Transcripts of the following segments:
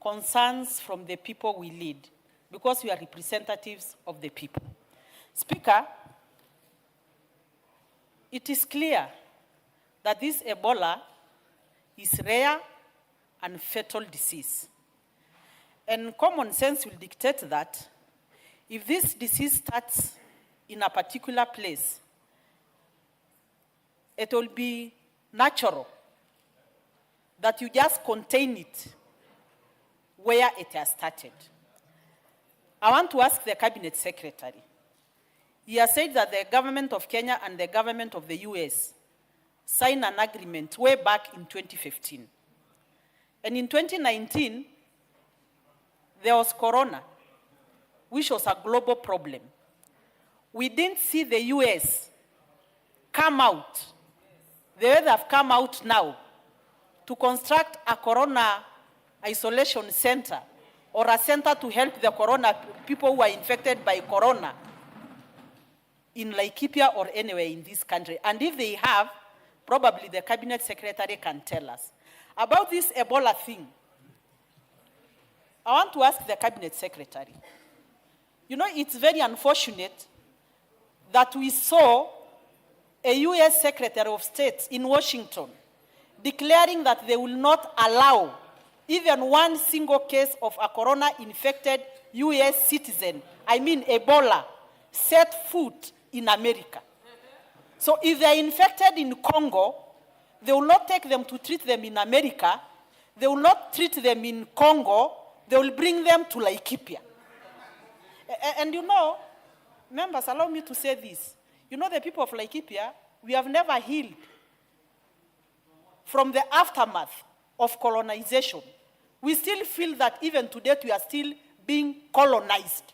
concerns from the people we lead, because we are representatives of the people. Speaker, it is clear that this Ebola is rare and fatal disease. And common sense will dictate that if this disease starts in a particular place, it will be natural that you just contain it where it has started. I want to ask the Cabinet Secretary. He has said that the government of Kenya and the government of the US signed an agreement way back in 2015. And in 2019, there was corona, which was a global problem. We didn't see the US come out the way they have come out now to construct a corona isolation center or a center to help the corona people who are infected by corona in Laikipia or anywhere in this country. And if they have, probably the Cabinet Secretary can tell us. About this Ebola thing, I want to ask the Cabinet Secretary. You know, it's very unfortunate that we saw a US Secretary of State in Washington declaring that they will not allow even one single case of a corona-infected US citizen, I mean Ebola, set foot in America. So if they're infected in Congo, they will not take them to treat them in America. They will not treat them in Congo. They will bring them to Laikipia. And you know, members, allow me to say this. You know, the people of Laikipia, we have never healed from the aftermath of colonization. We still feel that even today we are still being colonized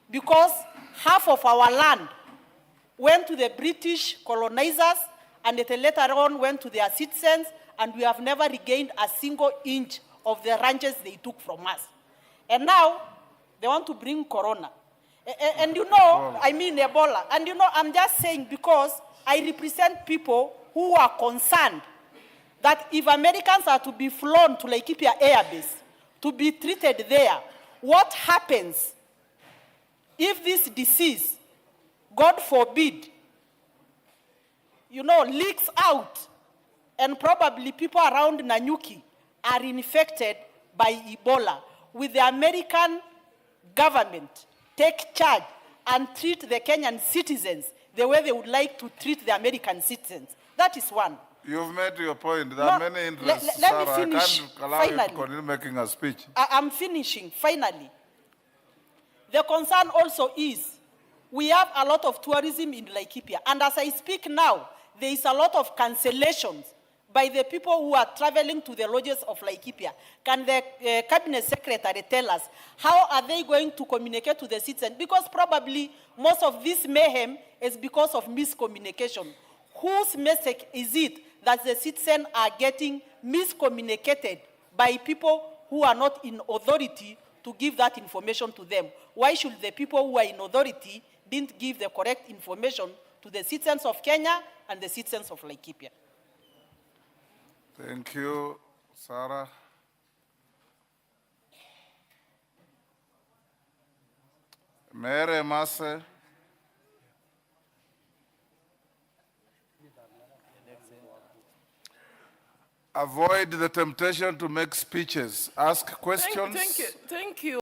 because half of our land went to the British colonizers and it later on went to their citizens, and we have never regained a single inch of the ranches they took from us. And now they want to bring corona. And you know, I mean Ebola. And you know, I'm just saying because I represent people who are concerned that if Americans are to be flown to Laikipia Air Base to be treated there, what happens if this disease, God forbid, you know, leaks out and probably people around Nanyuki are infected by Ebola? Will the American government take charge and treat the Kenyan citizens the way they would like to treat the American citizens? That is one. You've made your point. There are many interests. Let me finish. I can't allow you to continue making a speech. I'm finishing. Finally, the concern also is we have a lot of tourism in Laikipia. And as I speak now, there is a lot of cancellations by the people who are traveling to the lodges of Laikipia. Can the Cabinet Secretary tell us how are they going to communicate to the citizens? Because probably most of this mayhem is because of miscommunication. Whose message is it that the citizens are getting miscommunicated by people who are not in authority to give that information to them? Why should the people who are in authority didn't give the correct information to the citizens of Kenya and the citizens of Laikipia? Thank you, Sarah. Mere Mase. Avoid the temptation to make speeches. Ask questions. Thank you.